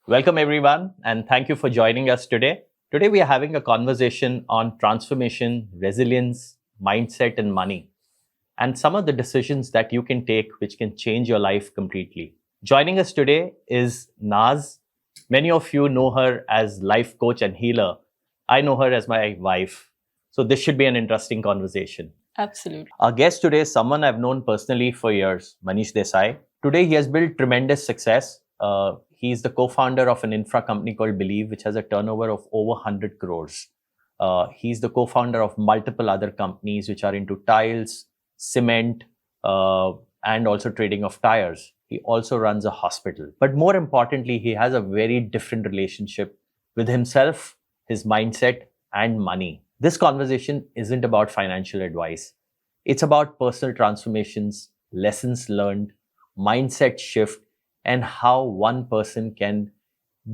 Welcome, everyone, and thank you for joining us today. Today, we are having a conversation on transformation, resilience, mindset, and money, and some of the decisions that you can take which can change your life completely. Joining us today is Naz. Many of you know her as life coach and healer. I know her as my wife. So, this should be an interesting conversation. Absolutely. Our guest today is someone I've known personally for years, Manish Desai. Today, he has built tremendous success. He's the co-founder of an infra company called Believe, which has a turnover of over 100 crores. He's the co-founder of multiple other companies which are into tiles, cement, and also trading of tires. He also runs a hospital. But more importantly, he has a very different relationship with himself, his mindset, and money. This conversation isn't about financial advice. It's about personal transformations, lessons learned, mindset shift, and how one person can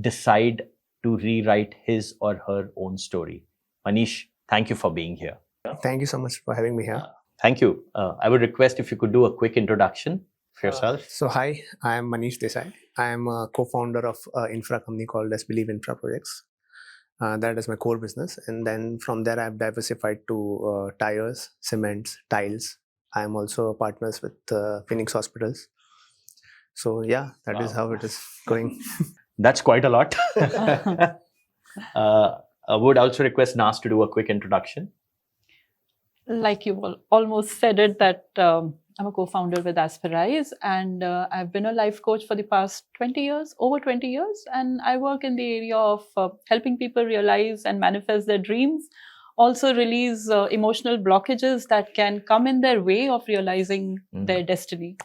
decide to rewrite his or her own story. Manish, thank you for being here. Thank you so much for having me here. Thank you. I would request if you could do a quick introduction for yourself. So hi, I am Manish Desai. I am a co-founder of an infra company called Believe Infra Projects. That is my core business. And then from there, I've diversified to tires, cements, tiles. I am also partners with Phoenix Hospitals. So yeah, that is how it is going. That's quite a lot. I would also request Nas to do a quick introduction. Like you almost said it, that I'm a co-founder with Aspirise, and I've been a life coach for the past 20 years, over 20 years, and I work in the area of helping people realize and manifest their dreams, also release emotional blockages that can come in their way of realizing their destiny.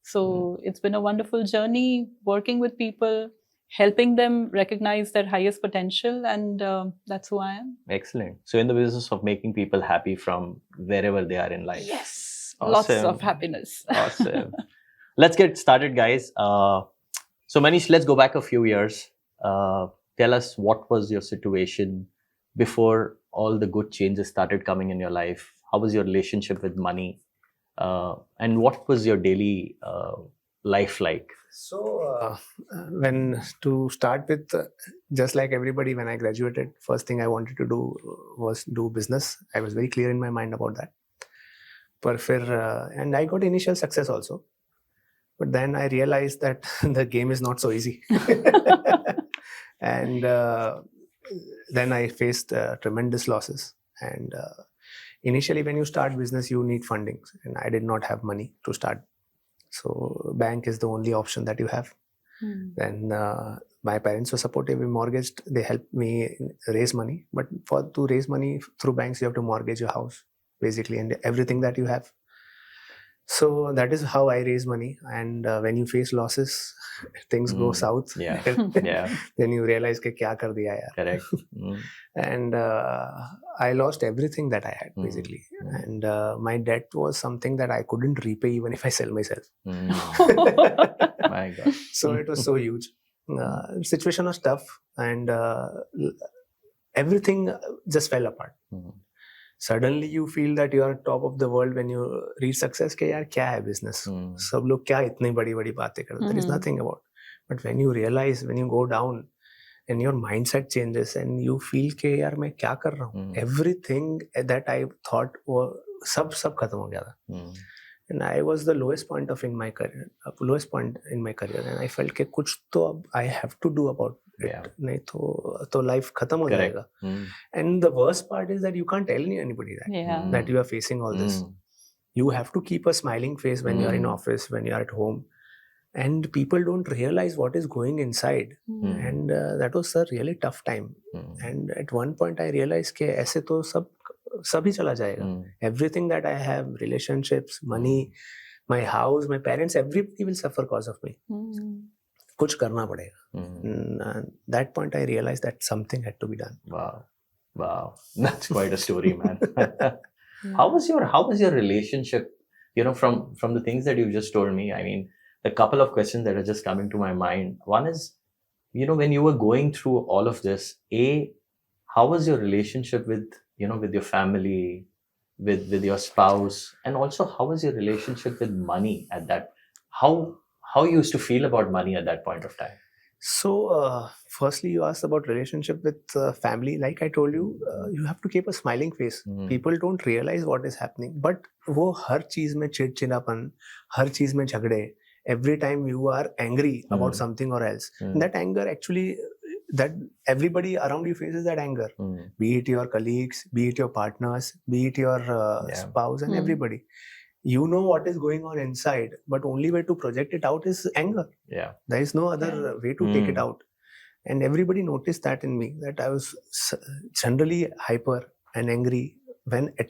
So it's been a wonderful journey working with people, helping them recognize their highest potential, and that's who I am. Excellent. So in the business of making people happy from wherever they are in life. Yes, Awesome. Lots of happiness. Awesome. Let's get started, guys. So Manish, let's go back a few years. Tell us, what was your situation before all the good changes started coming in your life? How was your relationship with money? And what was your daily life like? So when to start with, just like everybody, when I graduated, first thing I wanted to do was do business. I was very clear in my mind about that. And I got initial success also. But then I realized that the game is not so easy. And then I faced tremendous losses. And initially, when you start business, you need funding. And I did not have money to start. So bank is the only option that you have. Then my parents were supportive. We mortgaged. They helped me raise money. But to raise money through banks, you have to mortgage your house, basically, and everything that you have. So that is how I raise money. And when you face losses, things go south. Yeah. Then you realize ke kya kar diya yaar. Correct. And I lost everything that I had, basically. And my debt was something that I couldn't repay even if I sell myself. My God. So it was so huge. Situation was tough, and everything just fell apart. Suddenly you feel that you are top of the world when you reach success. Ke yaar kya hai business? Sab log kya itni badi baatein karte? There is nothing about. But when you realize, when you go down, and your mindset changes, and you feel ke yaar main kya kar raha hu? Everything that I thought was sab khatam ho gaya tha. And I was the lowest point in my career, and I felt ke kuch to I have to do about it. Nahi to life khatam ho jayega. And the worst part is that you can't tell anybody that you are facing all this. You have to keep a smiling face when you are in office, when you are at home. And people don't realize what is going inside. And that was a really tough time. And at one point I realized ke aise to sabhi chala jayega. Everything that I have, relationships, money, my house, my parents, everybody will suffer because of me. Kuch karna padega. At that point I realized that something had to be done. Wow. That's quite a story, man. How was your relationship, from the things that you've just told me? I mean, a couple of questions that are just coming to my mind. One is, when you were going through all of this, how was your relationship with your family, with your spouse, and also how was your relationship with money at that? How you used to feel about money at that point of time? So firstly, you asked about relationship with family. Like I told you, you have to keep a smiling face. People don't realize what is happening. But वो हर चीज में चिड़चिड़ापन, हर चीज में झगड़े. Every time you are angry about something or else, and that anger actually, that everybody around you faces that anger. Be it your colleagues, be it your partners, be it your spouse, and everybody. You know what is going on inside, but only way to project it out is anger. Yeah. There is no other way to take it out. And everybody noticed that in me, that I was generally hyper and angry,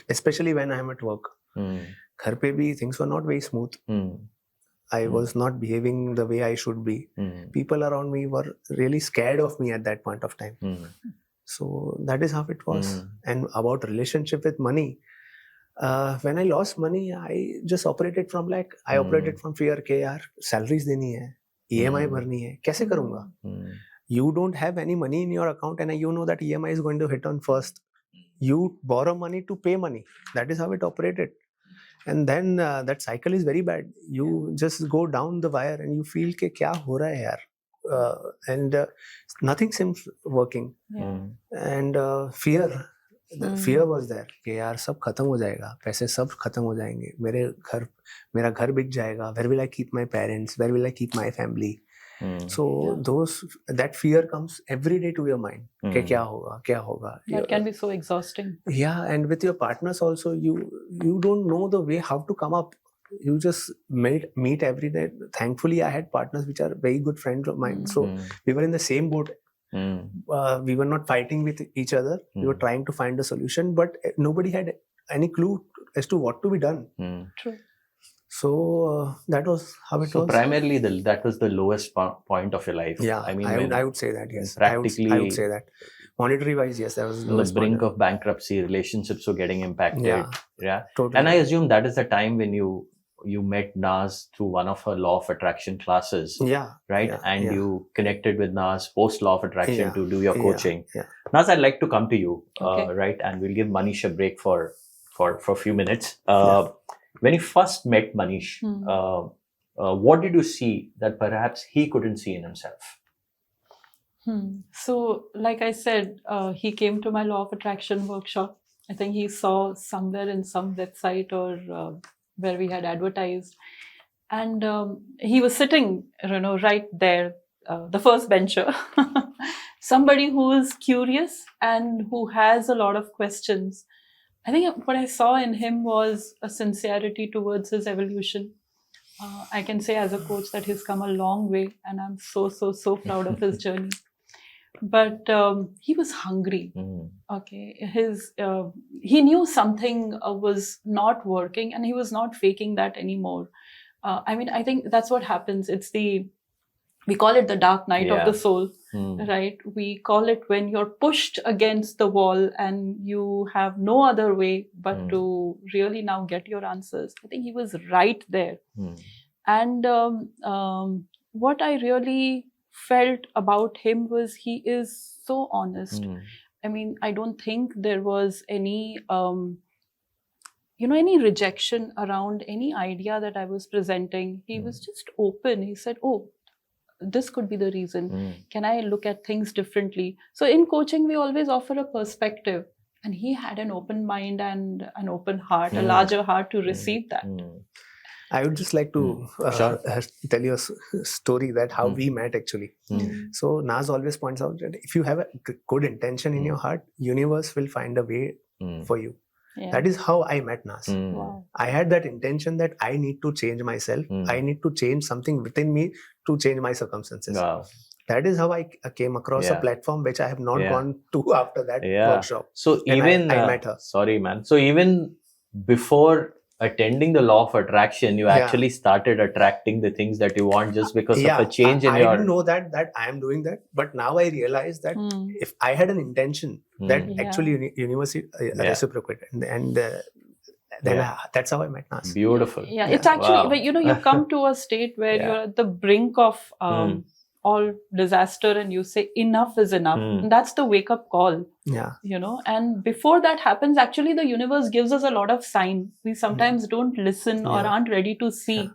especially when I am at work. Ghar pe bhi things were not very smooth. I was not behaving the way I should be. People around me were really scared of me at that point of time. So that is how it was. And about relationship with money, when I lost money, I just operated from I operated from fear ke yaar salaries deni hai, EMI bharni hai, kaise karunga? You don't have any money in your account and you know that EMI is going to hit on first. You borrow money to pay money. That is how it operated. And then that cycle is very bad. You just go down the wire and you feel ke kya ho raha hai yaar? And nothing seems working. And fear was there कि यार सब खत्म हो जाएगा, पैसे सब खत्म हो जाएंगे, मेरा घर बिक जाएगा, where will I keep my parents, where will I keep my family? So that fear comes every day to your mind कि क्या होगा. That can be so exhausting. Yeah, and with your partners also, you don't know the way how to come up. You just meet every day. Thankfully, I had partners which are very good friends of mine. So we were in the same boat. We were not fighting with each other. We were trying to find a solution, but nobody had any clue as to what to be done. True. So that was how it was. So primarily, that was the lowest point of your life. Yeah, I mean, I would say that, yes. Practically, I would say that. Monetary wise, yes, that was on the brink of bankruptcy, relationships were getting impacted. Yeah. Totally. And I assume that is the time when you met Naz through one of her Law of Attraction classes. Yeah. Right? Yeah, and you connected with Naz post Law of Attraction to do your coaching. Yeah. Naz, I'd like to come to you, Okay. right? And we'll give Manish a break for a few minutes. When you first met Manish, what did you see that perhaps he couldn't see in himself? So, like I said, he came to my Law of Attraction workshop. I think he saw somewhere in some website or where we had advertised. And he was sitting, right there, the first bencher. Somebody who is curious and who has a lot of questions. I think what I saw in him was a sincerity towards his evolution. I can say as a coach that he's come a long way, and I'm so proud of his journey. But he was hungry. Okay, he knew something was not working, and he was not faking that anymore. I think that's what happens. We call it the dark night of the soul, right? We call it when you're pushed against the wall and you have no other way but to really now get your answers. I think he was right there. And what I really felt about him was he is so honest. I mean, I don't think there was any any rejection around any idea that I was presenting. He was just open. He said, oh, this could be the reason. Can I look at things differently? So in coaching, we always offer a perspective. And he had an open mind and an open heart, a larger heart to receive that. I would just like to tell you a story that how we met actually. So Naz always points out that if you have a good intention in your heart, universe will find a way for you. Yeah. That is how I met Naz. Wow. I had that intention that I need to change myself. I need to change something within me to change my circumstances. Wow. That is how I came across a platform which I have not gone to after that workshop. So and even I met her. Sorry, man. So even before attending the Law of Attraction, you actually started attracting the things that you want just because of a change in your... I didn't know that I am doing that, but now I realize that if I had an intention that actually university reciprocated, and then that's how I met Naz. Beautiful. Yeah, it's actually, but you come to a state where you're at the brink of all disaster and you say enough is enough. And that's the wake up call. Yeah. And before that happens, actually the universe gives us a lot of sign. We sometimes don't listen or aren't ready to see.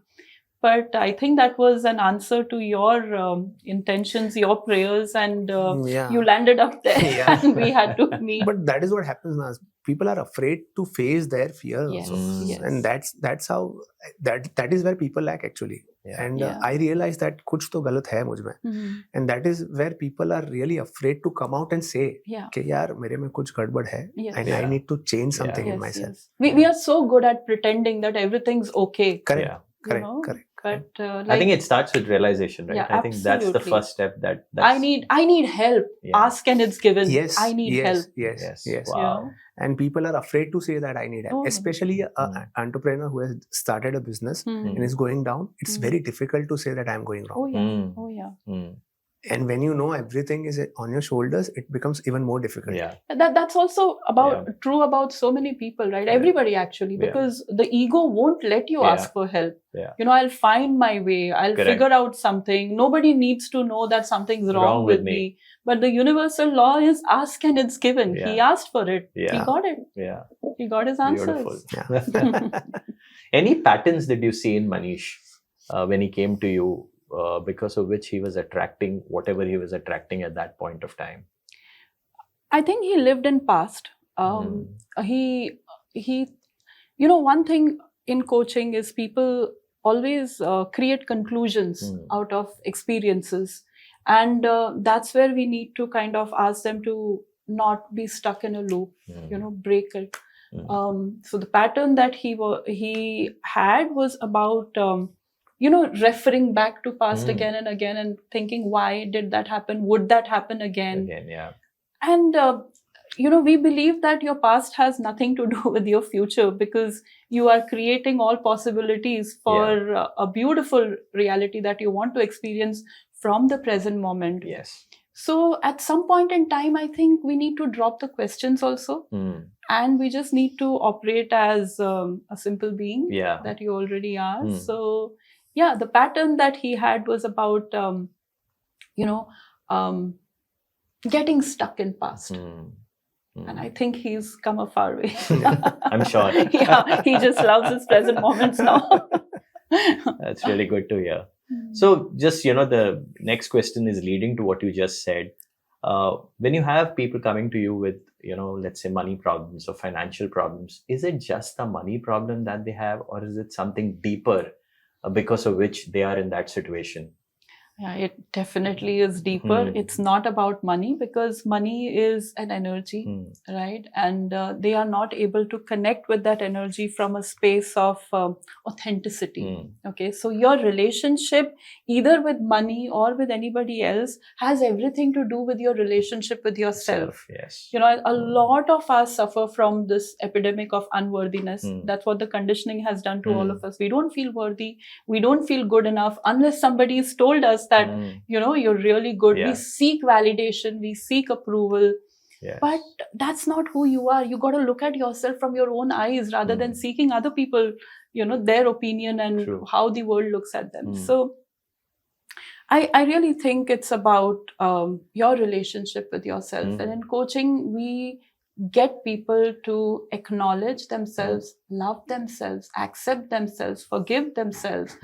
But I think that was an answer to your intentions, your prayers, and you landed up there, and we had to meet. But that is what happens now. People are afraid to face their fear also, and that's how that is where people lack actually. And I realized that कुछ तो गलत है मुझ में, and that is where people are really afraid to come out and say कि यार मेरे में कुछ गड़बड़ है, and I need to change something in myself. We are so good at pretending that everything's okay. Correct. But I think it starts with realization, right? I think that's the first step. That's I need help. Ask and it's given. Yes. I need help. Yes. Wow. And people are afraid to say that I need help. Especially an entrepreneur who has started a business and is going down. It's very difficult to say that I'm going wrong. Oh yeah. And when you know everything is on your shoulders, it becomes even more difficult. That's also true about so many people, right? Everybody actually, because the ego won't let you ask for help. I'll find my way. I'll figure out something. Nobody needs to know that something's wrong with me. But the universal law is ask and it's given. He asked for it. He got it. He got his answers. Any patterns that you see in Manish when he came to you? Because of which he was attracting whatever he was attracting at that point of time? I think he lived in past. He one thing in coaching is people always create conclusions out of experiences. And that's where we need to kind of ask them to not be stuck in a loop, break it. So the pattern that he had was about referring back to past again and again and thinking, why did that happen? Would that happen again? And, we believe that your past has nothing to do with your future because you are creating all possibilities for a beautiful reality that you want to experience from the present moment. So at some point in time, I think we need to drop the questions also. And we just need to operate as a simple being that you already are. So the pattern that he had was about, getting stuck in past. And I think he's come a far way. I'm sure. He just loves his present moments now. That's really good to hear. So just, the next question is leading to what you just said. When you have people coming to you with, let's say money problems or financial problems, is it just the money problem that they have, or is it something deeper because of which they are in that situation? Yeah, it definitely is deeper. It's not about money because money is an energy, right? And they are not able to connect with that energy from a space of authenticity. Okay, so your relationship either with money or with anybody else has everything to do with your relationship with yourself. A lot of us suffer from this epidemic of unworthiness. That's what the conditioning has done to all of us. We don't feel worthy. We don't feel good enough unless somebody has told us that, you're really good. We seek validation. We seek approval. But that's not who you are. You got to look at yourself from your own eyes rather than seeking other people, their opinion and how the world looks at them. So I really think it's about your relationship with yourself. And in coaching, we get people to acknowledge themselves, love themselves, accept themselves, forgive themselves,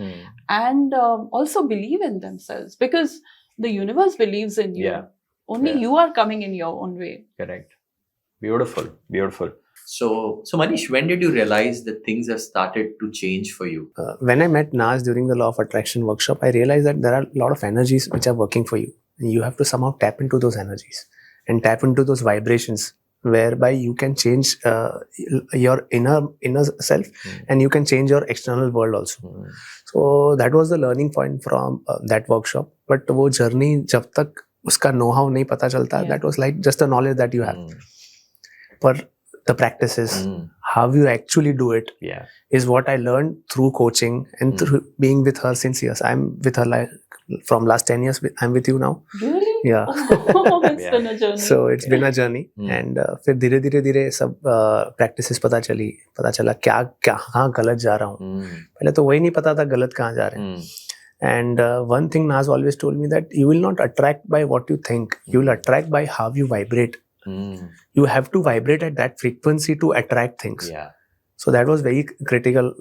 and also believe in themselves because the universe believes in you. Only you are coming in your own way. Correct. Beautiful. So Manish, when did you realize that things have started to change for you? When I met Naz during the Law of Attraction workshop, I realized that there are a lot of energies which are working for you. And you have to somehow tap into those energies and tap into those vibrations, whereby you can change your inner self and you can change your external world also. So that was the learning point from that workshop. But wo journey jab tak uska know-how nahi pata chalta, that was like just the knowledge that you have. But the practices, how you actually do it, is what I learned through coaching and through being with her since years. I'm with her from last 10 years. I'm with you now. Really? Yeah. It's been a journey. So it's been a journey. And फिर धीरे सब practices पता चला कहाँ गलत जा रहा हूँ. पहले तो वही नहीं पता था गलत कहाँ जा रहे हैं. And one thing Naz always told me that you will not attract by what you think. You will attract by how you vibrate. You have to vibrate at that frequency to attract things. So that was very critical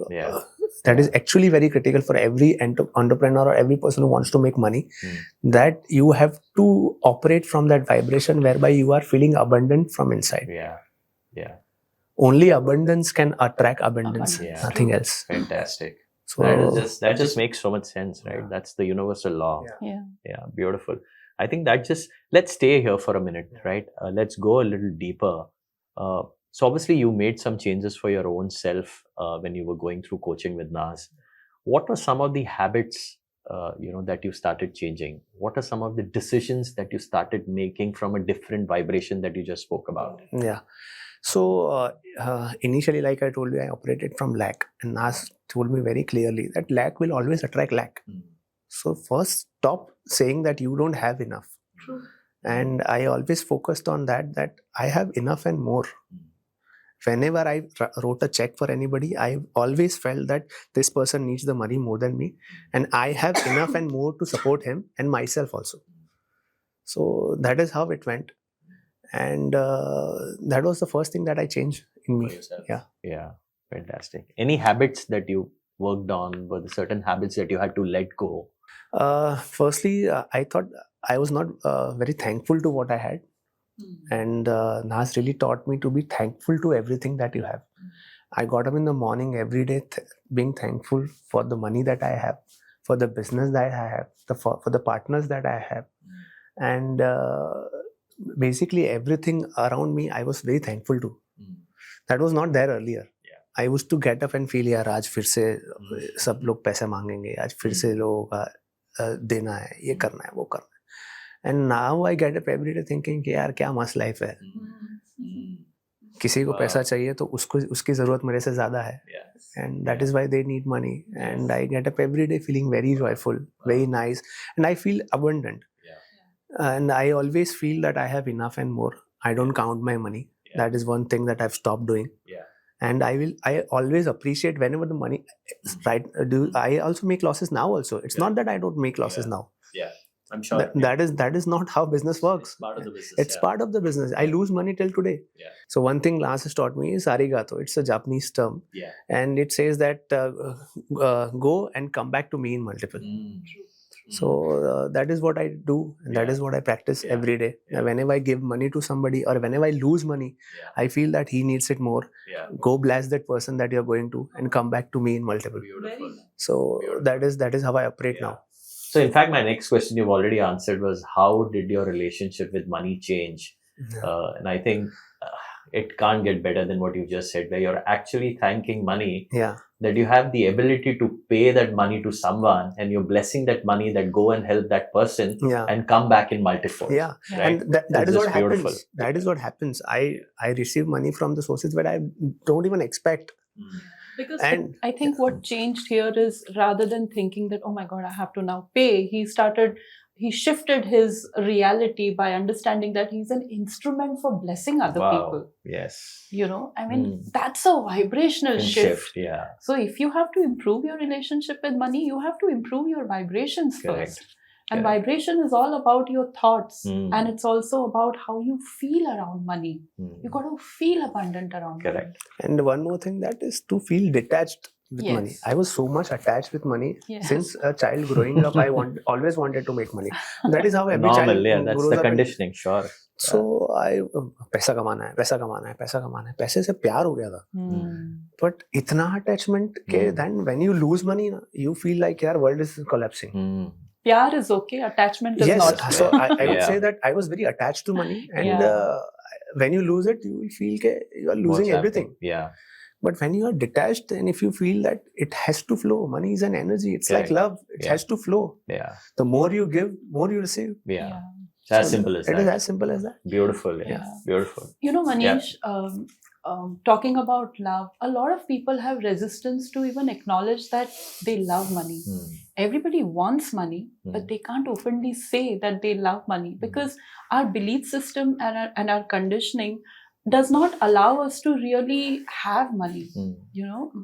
That is actually very critical for every entrepreneur or every person who wants to make money, that you have to operate from that vibration whereby you are feeling abundant from inside. Yeah. Only abundance can attract abundance, nothing else. Fantastic. So that just makes so much sense, right? That's the universal law. Yeah, beautiful. I think let's stay here for a minute, right? Let's go a little deeper. So obviously you made some changes for your own self when you were going through coaching with Naz. What were some of the habits that you started changing? What are some of the decisions that you started making from a different vibration that you just spoke about? Yeah. So initially, like I told you, I operated from lack, and Naz told me very clearly that lack will always attract lack. So first, stop saying that you don't have enough. True. And I always focused on that I have enough and more. Whenever I wrote a check for anybody, I always felt that this person needs the money more than me, and I have enough and more to support him and myself also. So that is how it went. And that was the first thing that I changed in me. Yeah, fantastic. Any habits that you worked on? Were there certain habits that you had to let go? Firstly, I thought I was not very thankful to what I had. And Naz really taught me to be thankful to everything that you have. I got up in the morning every day being thankful for the money that I have, for the business that I have, for the partners that I have. And basically everything around me I was very thankful to. That was not there earlier. I used to get up and feel, यार आज फिर से सब लोग पैसे मांगेंगे, आज फिर से लोगों का देना है, ये करना है, वो करना है. And now I get up every day thinking कि यार क्या मस्त लाइफ है. किसी को पैसा चाहिए तो उसकी जरूरत मेरे से ज्यादा है. And that is why they need money. And I get up every day feeling very joyful, very nice, and I feel abundant. And I always feel that I have enough and more. I don't count my money. That is one thing that I've stopped doing. And I always appreciate whenever the money, right? I also make losses now also. It's not that I don't make losses now. I'm sure. That is not how business works. It's part of the business. It's part of the business. I lose money till today. So one thing Naz has taught me is Arigato. It's a Japanese term. And it says that go and come back to me in multiple. So that is what I do, and that is what I practice every day. Whenever I give money to somebody or whenever I lose money, I feel that he needs it more. Go bless that person that you're going to and come back to me in multiple. So that is how I operate now. So in fact, my next question you've already answered was, how did your relationship with money change? And I think it can't get better than what you just said, where you're actually thanking money. That you have the ability to pay that money to someone, and you're blessing that money that go and help that person and come back in multiple. Right? And that is what happens. That is what happens. I receive money from the sources where I don't even expect. Because I think what changed here is, rather than thinking that, oh my God, I have to now pay, he shifted his reality by understanding that he's an instrument for blessing other people. Yes. I mean, that's a vibrational shift. So if you have to improve your relationship with money, you have to improve your vibrations first. And vibration is all about your thoughts. And it's also about how you feel around money. You got to feel abundant around money. And one more thing, that is to feel detached with money. I was so much attached with money since a child growing up. I always wanted to make money. That is how every child that's the conditioning. Sure. So I पैसा कमाना है. पैसे से प्यार हो गया था. But इतना attachment के then when you lose money, you feel like यार world is collapsing. Pyar is okay, attachment is not. So I would say that I was very attached to money, and when you lose it, you will feel that you are losing everything. But when you are detached, and if you feel that it has to flow, money is an energy. It's like love. It has to flow. The more you give, more you receive. It's as simple as that. It is as simple as that. Beautiful. Beautiful. Manish, talking about love, a lot of people have resistance to even acknowledge that they love money. Everybody wants money, but they can't openly say that they love money, because our belief system and our conditioning does not allow us to really have money,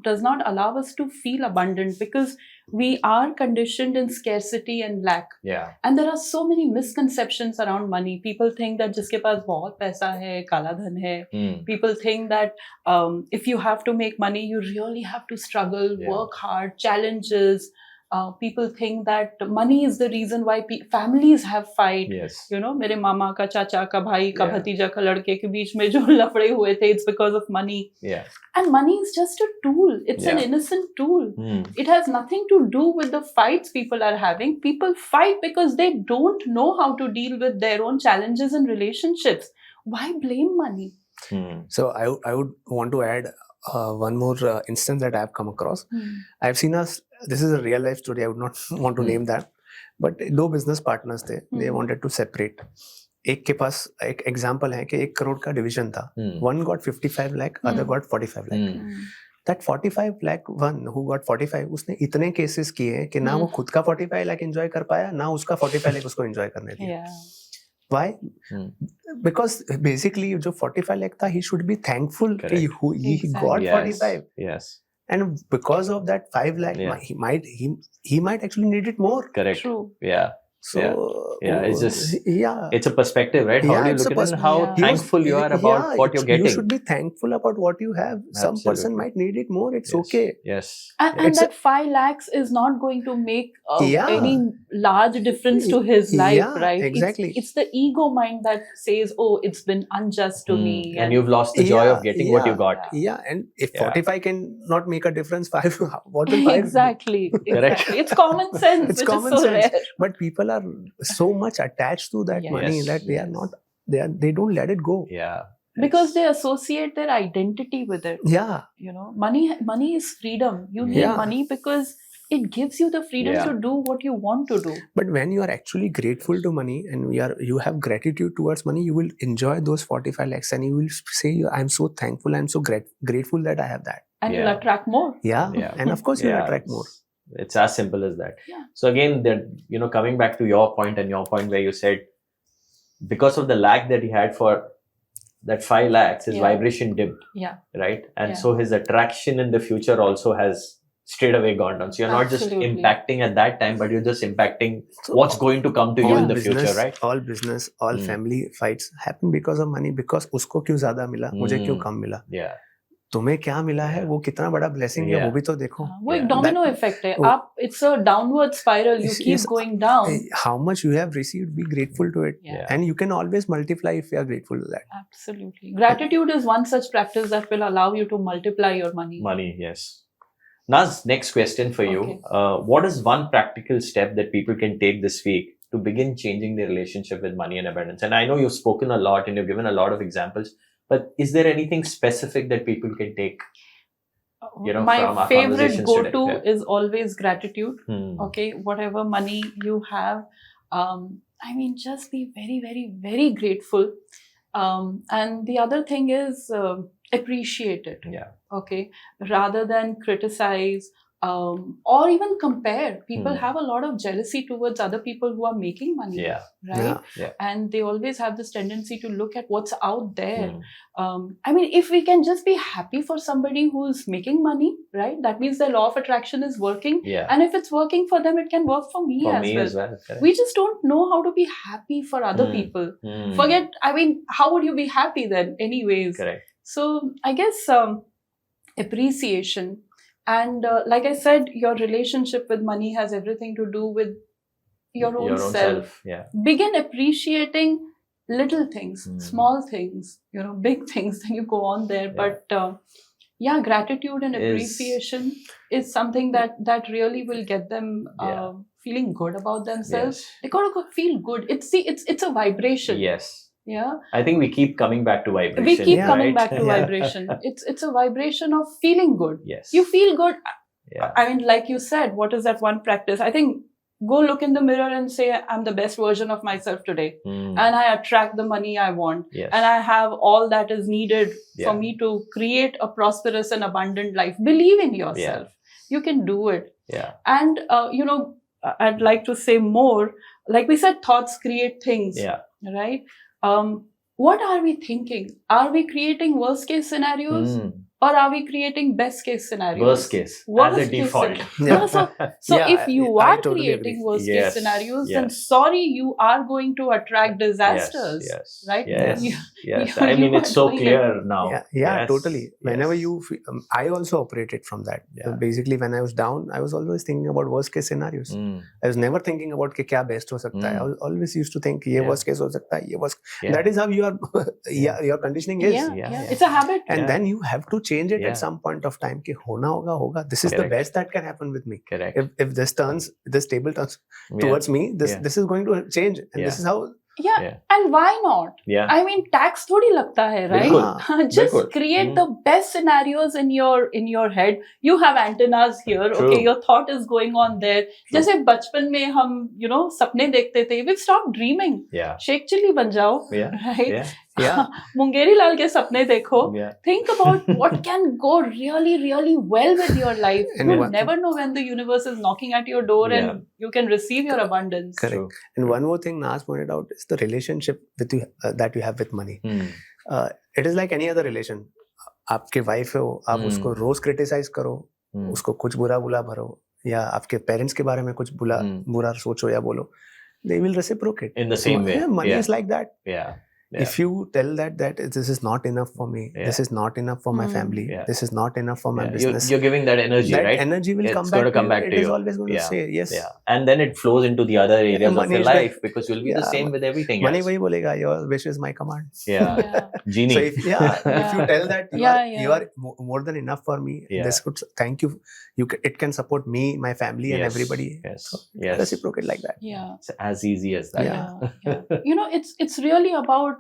does not allow us to feel abundant, because we are conditioned in scarcity and lack. Yeah. And there are so many misconceptions around money. People think that jiske paas bahut paisa hai, kala dhan hai. People think that if you have to make money, you really have to struggle, work hard, challenges. People think that money is the reason why families have fight. Yes. मेरे मामा का, चाचा का, भाई का, भतीजा का, लड़के के बीच में जो लफड़े हुए थे, it's because of money. Yeah. And money is just a tool. It's an innocent tool. It has nothing to do with the fights people are having. People fight because they don't know how to deal with their own challenges in relationships. Why blame money? So I would want to add one more instance that I have come across. I've seen this is a real life story. I would not want to name that, but दो business partners थे. They wanted to separate. एक के पास एक example है कि 1 crore का division था. One got 55 lakh, other got 45 lakh. That 45 lakh one who got 45, उसने इतने cases किए हैं कि ना वो खुद का 45 lakh enjoy कर पाया, ना उसका 45 lakh उसको enjoy करने दिया. Why? Because basically जो 45 lakh था, he should be thankful that he got 45. Yes. And because of that 5 lakh, he might actually need it more. Correct. True. Yeah. So it's just it's a perspective, right? How do you look at it and how thankful you are about what you're getting. You should be thankful about what you have. Some person might need it more. It's okay. Yes. And that 5 lakhs is not going to make any large difference to his life, right? Exactly. It's the ego mind that says, oh, it's been unjust to me. And you've lost the joy of getting what you got. Yeah. And if 45 can not make a difference, 5, what will 5? Exactly. Correct. It's common sense. It's which common is so sense. rare. But people are so much attached to that money that they are not, they don't let it go. Yeah. Because they associate their identity with it. Yeah. Money is freedom. You need money because it gives you the freedom to do what you want to do. But when you are actually grateful to money and you have gratitude towards money, you will enjoy those 45 lakhs and you will say, I'm so thankful, I'm so grateful that I have that. And you'll attract more. Yeah. And of course you'll attract more. It's as simple as that. Yeah. So again, coming back to your point and your point where you said, because of the lack that he had for that 5 lakhs, his vibration dipped. Yeah. Right? And so his attraction in the future also has straight away gone down. So you're not just impacting at that time, but you're just impacting what's going to come to you in the future, right? All business, all family fights happen because of money. Because उसको क्यों ज़्यादा मिला, मुझे क्यों कम मिला? Yeah. तुम्हें क्या मिला है, वो कितना बड़ा blessing है, वो भी तो देखो. वो एक domino effect है. It's a downward spiral. You keep going down. How much you have received, be grateful to it. And you can always multiply if you are grateful to that. Absolutely. Gratitude is one such practice that will allow you to multiply your money. Money, yes. Naz, next question for you. What is one practical step that people can take this week to begin changing their relationship with money and abundance? And I know you've spoken a lot and you've given a lot of examples, but is there anything specific that people can take? My favorite go-to is always gratitude. Okay, whatever money you have, just be very, very, very grateful. And the other thing is appreciate it. Yeah. Okay, rather than criticize or even compare. People have a lot of jealousy towards other people who are making money. Right? Yeah. And they always have this tendency to look at what's out there. If we can just be happy for somebody who's making money, right? That means the law of attraction is working. Yeah. And if it's working for them, it can work for me as well. We just don't know how to be happy for other people. Forget, how would you be happy then anyways? Correct. So I guess appreciation. And like I said, your relationship with money has everything to do with your own self. Yeah. Begin appreciating little things, small things, big things, then you go on there. But gratitude and appreciation is something that really will get them feeling good about themselves. Yes. They gotta feel good. It's a vibration. Yes. Yeah. I think we keep coming back to vibration. We keep coming back to vibration. It's a vibration of feeling good. Yes. You feel good. Yeah. Like you said, what is that one practice? I think go look in the mirror and say, I'm the best version of myself today. And I attract the money I want. Yes. And I have all that is needed for me to create a prosperous and abundant life. Believe in yourself. You can do it. Yeah. And, I'd like to say more. Like we said, thoughts create things. Yeah. Right? what are we thinking? Are we creating worst case scenarios? Or are we creating best case scenarios? Worst case. Worst as a case default. scenario. So Yeah, if you I are totally creating agree. worst Yes, case scenarios, then yes. sorry, you are going to attract disasters. Yes. Right? Yes. You- Yes. you- I mean, you it's are so doing clear now. Yeah, Yes, totally. Whenever yes. you, I also operated from that. Yeah. Basically, when I was down, I was always thinking about worst case scenarios. I was never thinking about कि क्या best हो सकता है. I was always used to think ये Yeah. worst case हो सकता है, ये worst. Yeah. That is how you are. Your conditioning is. Yeah. It's a habit. And Yeah. then you have to change it Yeah. at some point of time. कि होना होगा. This is Correct. the best that can happen with me. Correct. If this table turns Yeah. towards me, this is going to change, and Yeah. this is how. Yeah. Yeah. And why not? Yeah. I mean, tax थोड़ी लगता है, right? बिल्कुल. Just बिल्कुल. create the best scenarios in your head. You have antennas here. True. Okay, your thought is going on there. जैसे बचपन में हम सपने देखते थे. We've stopped dreaming. Yeah. Sheikh Chilli बन जाओ. Yeah. Right? Yeah. मुंगेरी लाल के सपने देखो. Yeah. Think about what can go really, really well with your life. And You'll what- never know when the universe is knocking at your door Yeah. and you can receive your abundance. Correct. True. And one more thing Naz pointed out is the relationship with you that you have with money. It is like any other relation. आपके wife हो, आप उसको रोज criticise करो, उसको कुछ बुरा भरो, या आपके पेरेंट्स के बारे में कुछ बुरा सोचो या बोलो, they will reciprocate. In the same way. Yeah, money is like that. Yeah. If you tell that this is not enough for me, Yeah. this is not enough for my family, Yeah. this is not enough for my Yeah. business, You're giving that energy, that right? energy will It's come going back to come back you. to It is you. always going Yeah. to say yes. Yeah. And then it flows into the other areas of Money your is like- life because you'll be the Yeah, same with everything Money else. वही बोलेगा, your wish is my command. Yeah. Genie. So if you tell that you are more than enough for me, Yeah. this could thank you. It can support me, my family, and Yes. everybody. Yes. So Yes. reciprocate like that. Yeah. It's as easy as that. Yeah. It's really about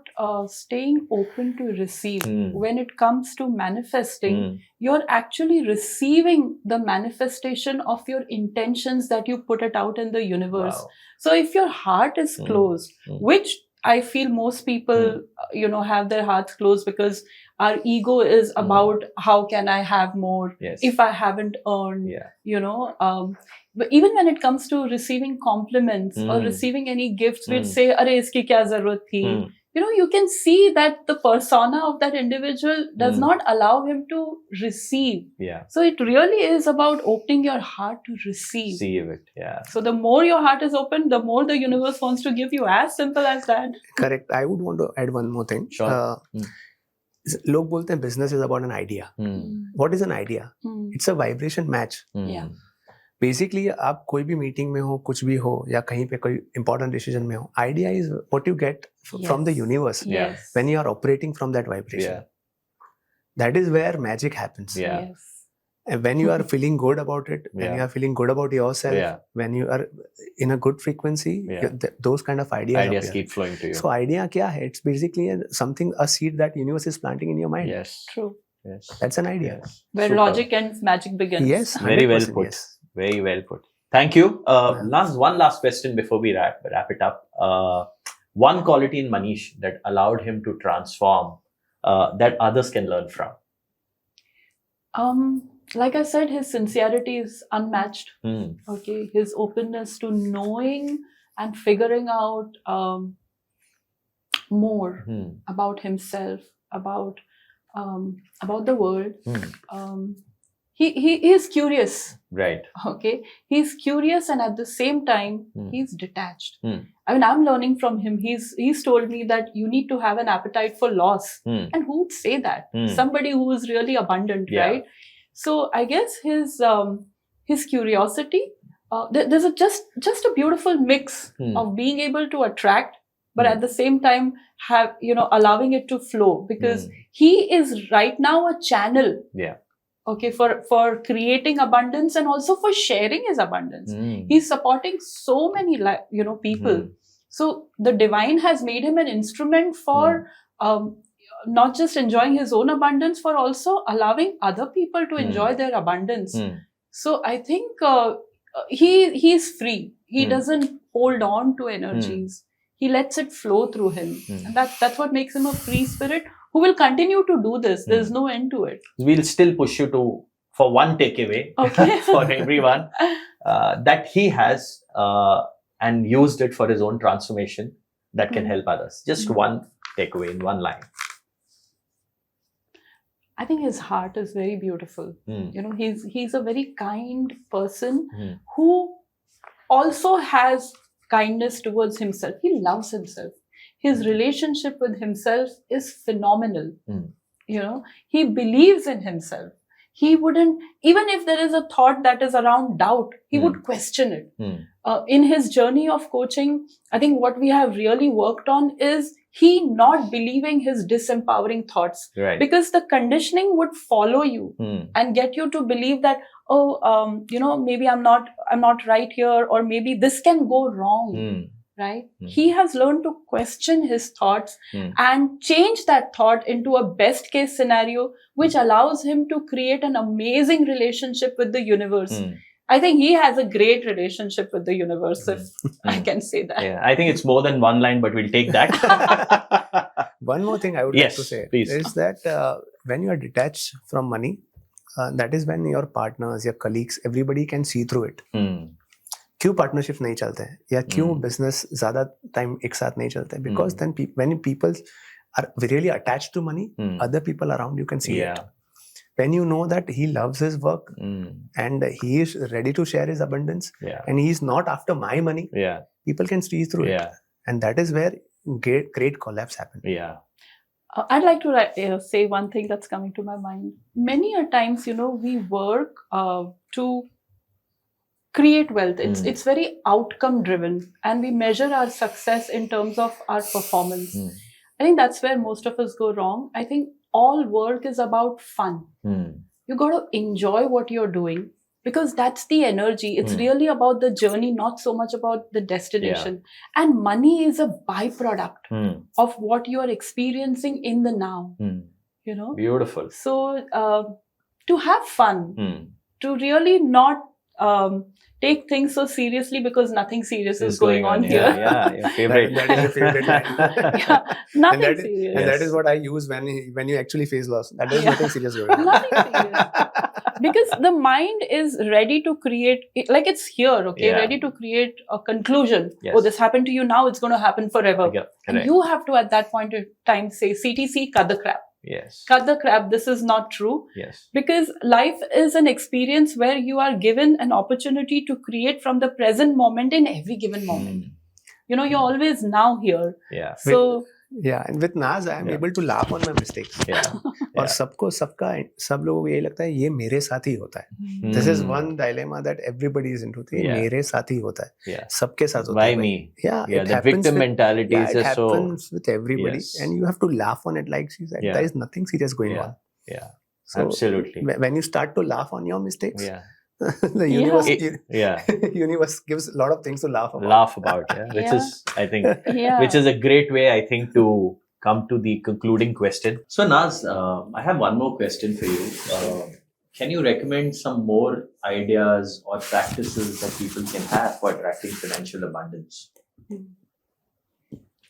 staying open to receive. When it comes to manifesting, you're actually receiving the manifestation of your intentions that you put it out in the universe. Wow. So if your heart is closed, which I feel most people, have their hearts closed because our ego is about how can I have more Yes. if I haven't earned, Yeah. But even when it comes to receiving compliments or receiving any gifts, we'd say, "Arey, iski kya zarurat thi?" You can see that the persona of that individual does not allow him to receive. Yeah. So it really is about opening your heart to receive. Receive it. Yeah. So the more your heart is open, the more the universe wants to give you. As simple as that. Correct. I would want to add one more thing. Sure. लोग बोलते हैं business is about an idea. What is an idea? It's a vibration match. Yeah. Basically आप कोई भी meeting में हो, कुछ भी हो, या कहीं पे कोई इंपॉर्टेंट डिसीजन में हो, idea is what you get from the universe when you are operating from that vibration. That is where magic happens. And when you are feeling good about it, when you are feeling good about yourself, when you are in a good frequency, those kind of ideas keep flowing to you. So idea क्या है? It's basically a seed that universe is planting in your mind. Yes. True. Yes. That's an idea. Yes. Where Super. logic ends, magic begins. Yes. Very well 100%, put. yes. Very well put. Thank you. One last question before we wrap it up. One quality in Manish that allowed him to transform that others can learn from. Like I said, his sincerity is unmatched. Okay, his openness to knowing and figuring out more about himself, about the world. He is curious. Right. Okay, he's curious, and at the same time, he's detached. I mean, I'm learning from him. He's told me that you need to have an appetite for loss, and who would say that? Somebody who is really abundant, right? So I guess his curiosity. There's just a beautiful mix of being able to attract, but at the same time have allowing it to flow, because he is right now a channel. Yeah. Okay, for creating abundance and also for sharing his abundance. He's supporting so many people. So the divine has made him an instrument for not just enjoying his own abundance, for also allowing other people to enjoy their abundance. So I think he's free. He doesn't hold on to energies. He lets it flow through him. And that's what makes him a free spirit who will continue to do this. There's no end to it. We'll still push you for one takeaway for everyone that he has and used it for his own transformation that can help others. Just one takeaway in one line. I think his heart is very beautiful. You know, he's a very kind person who also has kindness towards himself. He loves himself. His relationship with himself is phenomenal. You know, he believes in himself. He wouldn't, even if there is a thought that is around doubt, he would question it. In his journey of coaching, I think what we have really worked on is he not believing his disempowering thoughts. Right. Because the conditioning would follow you and get you to believe that, you know, maybe I'm not right here, or maybe this can go wrong. Right? He has learned to question his thoughts and change that thought into a best case scenario, which allows him to create an amazing relationship with the universe. I think he has a great relationship with the universe, if I can say that. Yeah, I think it's more than one line, but we'll take that. One more thing I would like to say is that when you are detached from money, that is when your partners, your colleagues, everybody can see through it. क्यों partnership नहीं चलते हैं या क्यों business ज्यादा time एक साथ नहीं चलते हैं? Because then when people are really attached to money, other people around you can see it. When you know that he loves his work and he is ready to share his abundance and he is not after my money, people can see through it. And that is where great collapse happen. I'd like to say one thing that's coming to my mind. Many a times, you know, we work to create wealth. It's very outcome driven, and we measure our success in terms of our performance. I think that's where most of us go wrong. I think all work is about fun. You got to enjoy what you're doing, because that's the energy. It's really about the journey, not so much about the destination. And money is a byproduct of what you are experiencing in the now. You know? Beautiful. So to have fun, to really not take things so seriously, because nothing serious is going on here. Yeah, your favorite. That is your favorite line. Nothing serious. And that is what I use when you actually face loss. That is nothing serious going on. Nothing serious. Because the mind is ready to create, like it's here, okay, ready to create a conclusion. Oh, this happened to you, now it's going to happen forever. And you have to, at that point in time, say, CTC, cut the crap. Cut the crap. This is not true. Because life is an experience where you are given an opportunity to create from the present moment in every given moment. You know, you're always now here. So and with Naz, I am able to laugh on my mistakes. और सब लोगों को यही लगता है ये मेरे साथ ही होता है. This is one dilemma that everybody is into. ये मेरे साथ ही होता है. सबके साथ होता है. Why me? The victim mentality is it just so. happens with everybody, and you have to laugh on it like she said. There is nothing serious going on. So Absolutely. When you start to laugh on your mistakes, the universe gives a lot of things to laugh about. Which is, I think, which is a great way, I think, to come to the concluding question. So Naz, I have one more question for you. Can you recommend some more ideas or practices that people can have for attracting financial abundance?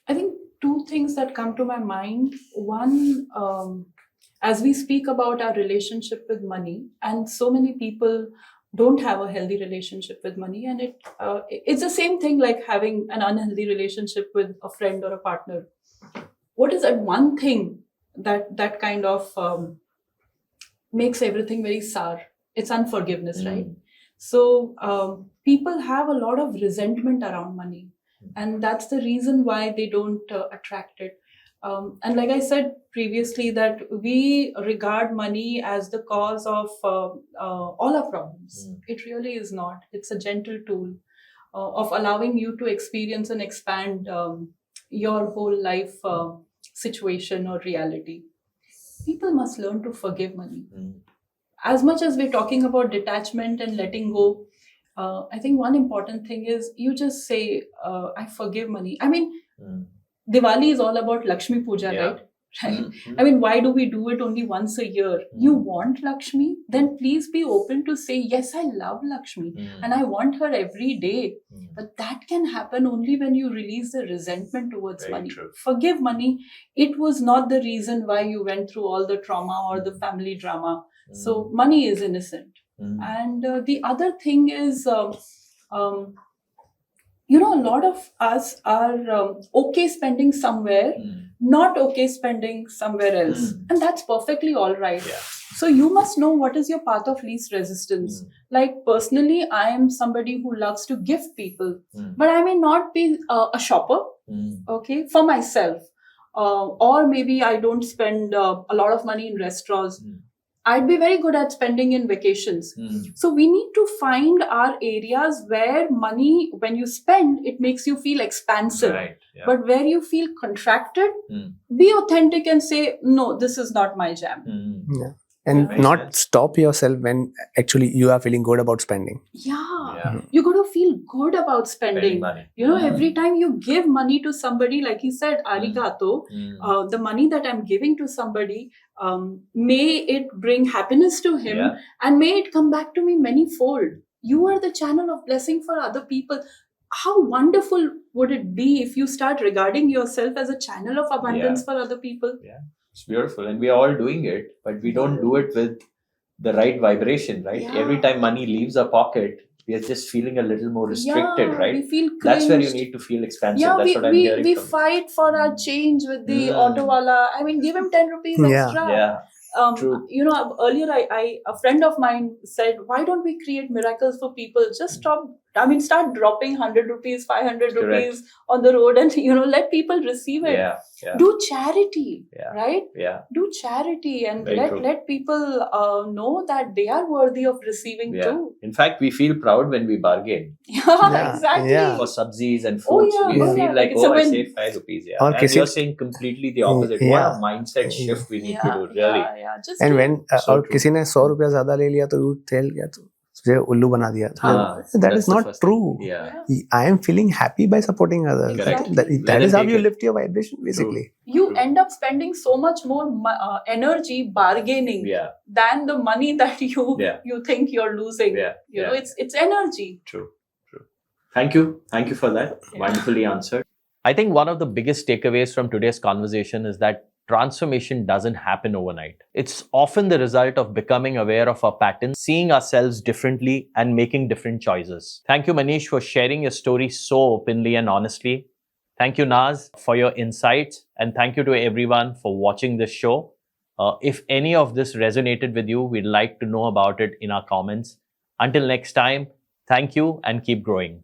I think two things that come to my mind. One, as we speak about our relationship with money, and so many people don't have a healthy relationship with money, and it's the same thing like having an unhealthy relationship with a friend or a partner. What is that one thing that kind of makes everything very sour? It's unforgiveness, right? So people have a lot of resentment around money, and that's the reason why they don't attract it. And like I said previously, that we regard money as the cause of all our problems. It really is not. It's a gentle tool of allowing you to experience and expand your whole life situation or reality. People must learn to forgive money. As much as we're talking about detachment and letting go, I think one important thing is you just say, I forgive money. I mean, Diwali is all about Lakshmi Puja, right? I mean, why do we do it only once a year? You want Lakshmi? Then please be open to say, yes, I love Lakshmi and I want her every day. But that can happen only when you release the resentment towards money. True. Forgive money. It was not the reason why you went through all the trauma or the family drama. So money is innocent. And the other thing is, you know, a lot of us are okay spending somewhere, not okay spending somewhere else. And that's perfectly all right. Yeah. So you must know what is your path of least resistance. Like personally, I am somebody who loves to gift people, but I may not be a shopper, okay, for myself. Or maybe I don't spend a lot of money in restaurants. I'd be very good at spending in vacations. So we need to find our areas where money, when you spend, it makes you feel expansive. Right. Yeah. But where you feel contracted, be authentic and say, no, this is not my jam. Yeah. And Makes not sense. stop yourself when actually you are feeling good about spending. Yeah. You got to feel good about spending. money. You know, every time you give money to somebody, like he said, Arigato, the money that I'm giving to somebody, may it bring happiness to him and may it come back to me many-fold. You are the channel of blessing for other people. How wonderful would it be if you start regarding yourself as a channel of abundance for other people? Yeah. It's beautiful, and we are all doing it, but we don't do it with the right vibration, right? Yeah. Every time money leaves our pocket, we are just feeling a little more restricted, right? We feel That's where you cringed. need to feel expansive. Yeah, That's what I'm hearing we from you. fight for our change with the auto wala. I mean, give him 10 rupees extra. Yeah. True. You know, earlier a friend of mine said, why don't we create miracles for people? Just start dropping 100 rupees, 500 rupees on the road and, let people receive it. Yeah. Do charity, right? Yeah. Do charity and Very true. let people know that they are worthy of receiving too. In fact, we feel proud when we bargain Yeah, exactly. Yeah. for subsidies and fruits. We feel like, It's a I win. saved 5 rupees. Yeah. Or And you're saying completely the opposite. What a mindset shift we need to do, really. Just And do when So और true. किसी ने 100 रुपया ज्यादा ले लिया तो you tell गया तो तुझे उल्लू बना दिया. That That's is the not first thing. true. Yeah. I am feeling happy by supporting others. Correct. That Let is them how take you it. lift your vibration, basically. you True. end up spending so much more energy bargaining than the money that you think you're losing. You know, it's energy. True. Thank you for that. Wonderfully answered. I think one of the biggest takeaways from today's conversation is that transformation doesn't happen overnight. It's often the result of becoming aware of our patterns, seeing ourselves differently, and making different choices. Thank you, Manish, for sharing your story so openly and honestly. Thank you, Naz, for your insights. And thank you to everyone for watching this show. If any of this resonated with you, we'd like to know about it in our comments. Until next time, thank you and keep growing.